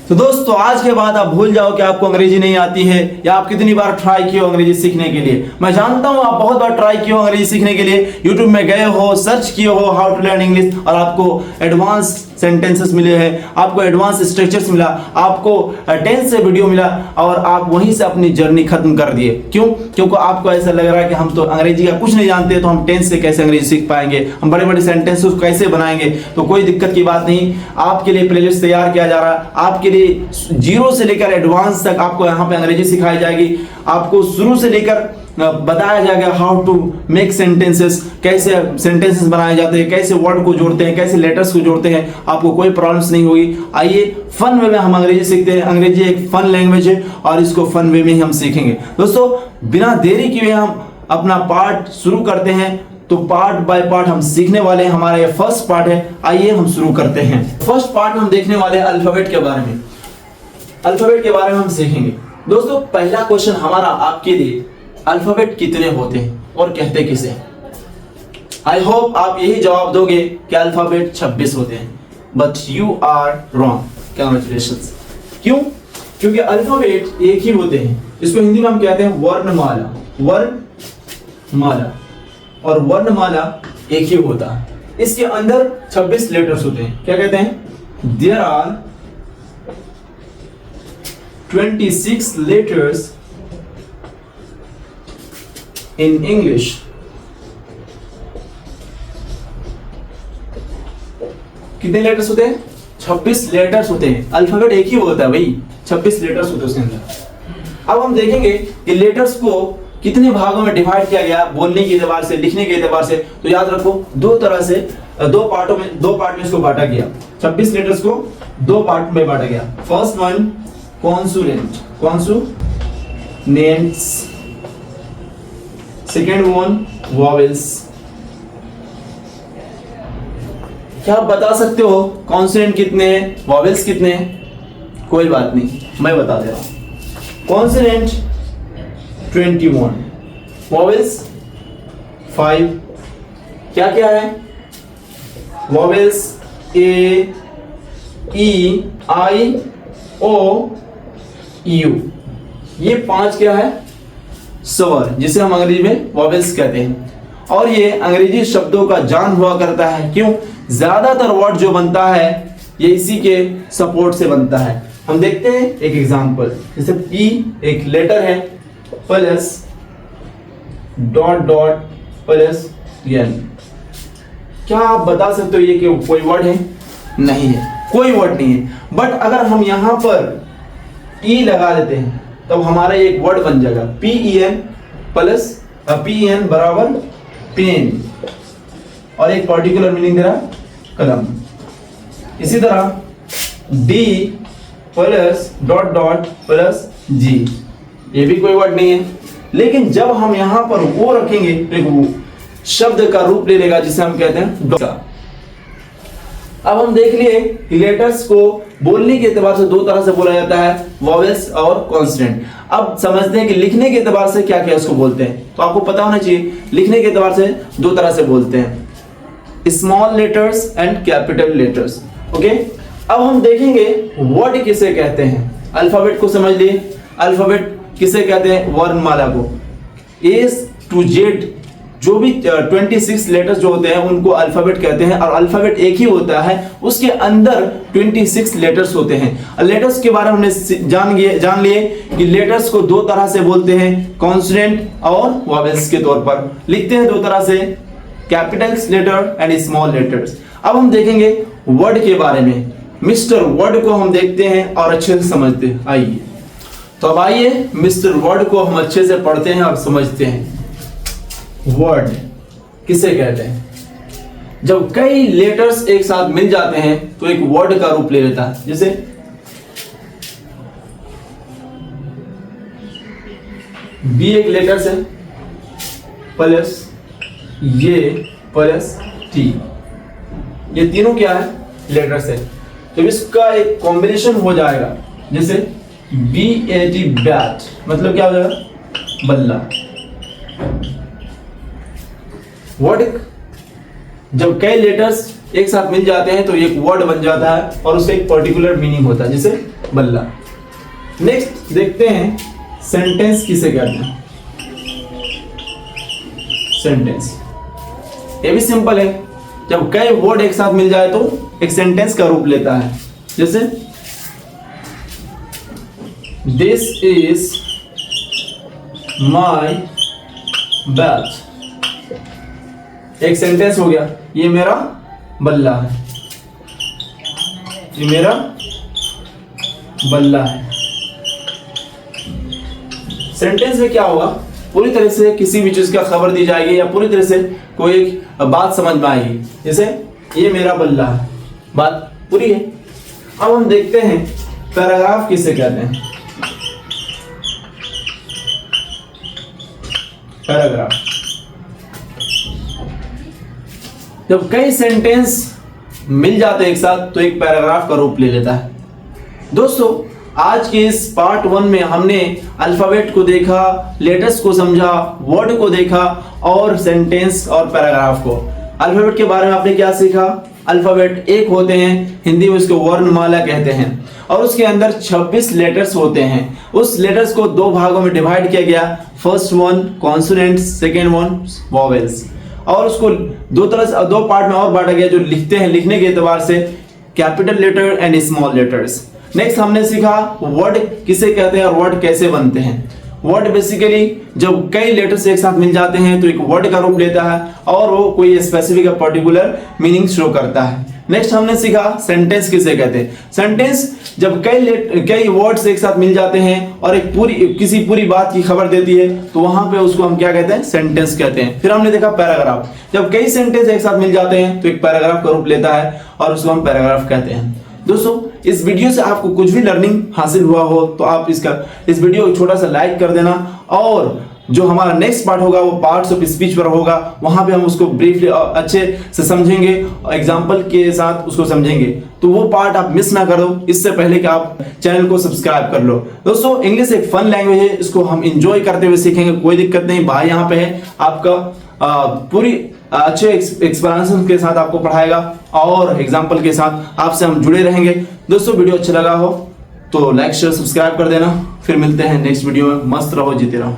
तो दोस्तों आज के बाद आप भूल जाओ कि आपको अंग्रेजी नहीं आती है या आप कितनी बार ट्राई किए हो अंग्रेजी सीखने के लिए। मैं जानता हूं आप बहुत बार ट्राई किए हो अंग्रेजी सीखने के लिए, YouTube में गए हो, सर्च किए हो हाउ टू लर्न इंग्लिश और आपको एडवांस सेंटेंसेस मिले हैं, आपको एडवांस स्ट्रक्चर्स मिला, आपको टेंस से वीडियो मिला और आप वहीं से अपनी जर्नी खत्म कर दिए। क्यों? क्योंकि आपको ऐसा लग रहा है कि हम तो अंग्रेजी का कुछ नहीं जानते, तो हम टेंस से कैसे अंग्रेजी सीख पाएंगे, हम बड़े बड़े सेंटेंसेस कैसे बनाएंगे। तो कोई दिक्कत की बात नहीं, आपके लिए प्लेलिस्ट तैयार किया जा रहा है। आपके लिए जीरो से लेकर एडवांस तक आपको यहाँ पे अंग्रेजी सिखाई जाएगी। आपको शुरू से लेकर बताया जाएगा हाउ टू मेक सेंटेंसेस, कैसे सेंटेंसेस बनाए जाते हैं, कैसे वर्ड को जोड़ते हैं, कैसे लेटर्स को जोड़ते हैं। आपको कोई प्रॉब्लम्स नहीं होगी। आइए फन वे में हम अंग्रेजी सीखते हैं। अंग्रेजी एक फन लैंग्वेज है और इसको फन वे में ही हम सीखेंगे। दोस्तों बिना देरी किए हम अपना पार्ट शुरू करते हैं। तो पार्ट बाय पार्ट हम सीखने वाले हैं। हमारा ये फर्स्ट पार्ट है, आइए हम शुरू करते हैं। फर्स्ट पार्ट हम देखने वाले हैं अल्फाबेट के बारे में। अल्फाबेट के बारे में हम सीखेंगे। दोस्तों पहला क्वेश्चन हमारा आपके लिए, अल्फाबेट कितने होते हैं और कहते किसे? आई होप आप यही जवाब दोगे कि अल्फाबेट 26 होते हैं, but you are wrong. Congratulations. क्यों? क्योंकि अल्फाबेट एक ही होते हैं। इसको हिंदी में हम कहते हैं वर्णमाला। वर्णमाला और वर्णमाला एक ही होता है। इसके अंदर 26 लेटर्स होते हैं। क्या कहते हैं? There are 26 letters in English. कितने लेटर्स होते हैं? 26 लेटर्स होते हैं। अल्फाबेट एक ही होता है भाई, 26 लेटर्स होते हैं उसके अंदर। अब हम देखेंगे कि लेटर्स को कितने भागों में डिवाइड किया गया, बोलने के एतबार से, लिखने के एतबार से। तो याद रखो दो तरह से, दो पार्ट में इसको बांटा गया। 26 लेटर्स को दो पार्ट में बांटा गया। First one consonant, consonants, second one vowels। क्या आप बता सकते हो कॉन्सोनेंट कितने हैं, वॉवेल्स कितने हैं? कोई बात नहीं, मैं बता दे रहा हूं। Consonant 21, vowels 5। क्या क्या है? Vowels A, E, I, O, U. ये 5 क्या है? स्वर, जिसे हम अंग्रेजी में वॉवेल्स कहते हैं। और ये अंग्रेजी शब्दों का जान हुआ करता है। क्यों? ज्यादातर वर्ड जो बनता है ये इसी के सपोर्ट से बनता है। हम देखते हैं एक एग्जांपल, जैसे पी एक लेटर है, plus dot dot plus N. क्या आप बता सकते हो ये कि कोई वर्ड है? नहीं है, कोई वर्ड नहीं है। बट अगर हम यहां पर ई लगा देते हैं तब हमारा एक वर्ड बन जाएगा, PEN प्लस PEN बराबर पेन, और एक पर्टिकुलर मीनिंग दे रहा कलम। इसी तरह D plus dot dot plus G, ये भी कोई वर्ड नहीं है। लेकिन जब हम यहां पर वो रखेंगे तो वो शब्द का रूप ले लेगा, जिसे हम कहते हैं डॉट। अब हम देख लिए कि लेटर्स को बोलने के एतबार से दो तरह से बोला जाता है, वॉवेल्स और कॉन्सोनेंट। अब समझते हैं कि लिखने के एतबार से क्या क्या उसको बोलते हैं। तो आपको पता होना चाहिए लिखने के एतबार से दो तरह से बोलते हैं, small letters and capital letters. Okay, अब हम देखेंगे वर्ड किसे कहते हैं। अल्फाबेट को समझ लिए, अल्फाबेट किसे कहते हैं? वर्णमाला को। A to Z जो भी 26 लेटर्स जो होते हैं उनको अल्फाबेट कहते हैं। और अल्फाबेट एक ही होता है, उसके अंदर 26 लेटर्स होते हैं। लेटर्स के बारे में हमने जान लिए कि लेटर्स को दो तरह से बोलते हैं, कॉन्सोनेंट और वॉवेल्स के तौर पर लिखते हैं दो तरह से, capitals letter and small letters. अब हम देखेंगे वर्ड के बारे में। मिस्टर वर्ड को हम देखते हैं और अच्छे से समझते हैं। आइए तो अब आइए मिस्टर वर्ड को हम अच्छे से पढ़ते हैं और समझते हैं। वर्ड किसे कहते हैं? जब कई लेटर्स एक साथ मिल जाते हैं तो एक वर्ड का रूप ले लेता है। जैसे बी एक लेटर से, प्लस ये प्लस टी, ये तीनों क्या है? लेटर्स है। तो इसका एक कॉम्बिनेशन हो जाएगा, जैसे BAT बैट, मतलब क्या हो जाएगा? बल्ला। वर्ड जब कई लेटर्स एक साथ मिल जाते हैं तो एक वर्ड बन जाता है और उसका एक पर्टिकुलर मीनिंग होता है, जैसे बल्ला। नेक्स्ट देखते हैं सेंटेंस किसे कहते हैं। सेंटेंस ये भी सिंपल है, जब कई वर्ड एक साथ मिल जाए तो एक सेंटेंस का रूप लेता है। जैसे दिस इज माई बैट, एक सेंटेंस हो गया, ये मेरा बल्ला है, ये मेरा बल्ला है। सेंटेंस में क्या होगा, पूरी तरह से किसी भी चीज का खबर दी जाएगी या पूरी तरह से कोई एक बात समझ में आएगी। जैसे ये मेरा बल्ला है, बात पूरी है। अब हम देखते हैं पैराग्राफ किसे कहते हैं। पैराग्राफ जब कई सेंटेंस मिल जाते हैं एक साथ तो एक पैराग्राफ का रूप ले लेता है। दोस्तों आज के इस पार्ट 1 में हमने अल्फाबेट को देखा, लेटर्स को समझा, वर्ड को देखा और सेंटेंस और पैराग्राफ को। अल्फाबेट के बारे में आपने क्या सीखा, अल्फाबेट एक होते हैं, हिंदी में उसको वर्णमाला कहते हैं और उसके अंदर 26 लेटर्स होते हैं। उस लेटर्स को दो भागों में डिवाइड किया गया, first one consonants, second one vowels, और उसको दो पार्ट में और बांटा गया जो लिखते हैं, लिखने के एतबार से capital letter and small letters. Next हमने सीखा वर्ड किसे कहते हैं और वर्ड कैसे बनते हैं। वर्ड बेसिकली जब कई लेटर्स एक साथ मिल जाते हैं तो एक वर्ड का रूप लेता है और वो कोई स्पेसिफिक पर्टिकुलर मीनिंग शो करता है। नेक्स्ट हमने सीखा सेंटेंस किसे कहते हैं। सेंटेंस जब कई वर्ड्स एक साथ मिल जाते हैं और एक किसी पूरी बात की खबर देती है तो वहां पे उसको हम क्या कहते हैं, सेंटेंस कहते हैं। फिर हमने देखा पैराग्राफ, जब कई सेंटेंस एक साथ मिल जाते हैं तो एक पैराग्राफ का रूप लेता है और उसको हम पैराग्राफ कहते हैं। दोस्तों इस वीडियो से आपको कुछ भी लर्निंग हासिल हुआ हो तो आप इस वीडियो को छोटा सा लाइक कर देना, और जो हमारा नेक्स्ट पार्ट होगा वो पार्ट्स ऑफ स्पीच पर होगा, वहां पे हम उसको ब्रीफली अच्छे से समझेंगे, एग्जांपल के साथ उसको समझेंगे। तो वो पार्ट आप मिस ना करो, इससे पहले कि आप चैनल को सब्सक्राइब कर लो। दोस्तों इंग्लिश एक फन लैंग्वेज है, इसको हम इंजॉय करते हुए सीखेंगे, कोई दिक्कत नहीं। भाई यहाँ पे है आपका पूरी अच्छे एक्सप्लेनेशन के साथ आपको पढ़ाएगा और एग्जाम्पल के साथ आपसे हम जुड़े रहेंगे। दोस्तों वीडियो अच्छा लगा हो तो लाइक शेयर सब्सक्राइब कर देना। फिर मिलते हैं नेक्स्ट वीडियो में, मस्त रहो, जीते रहो।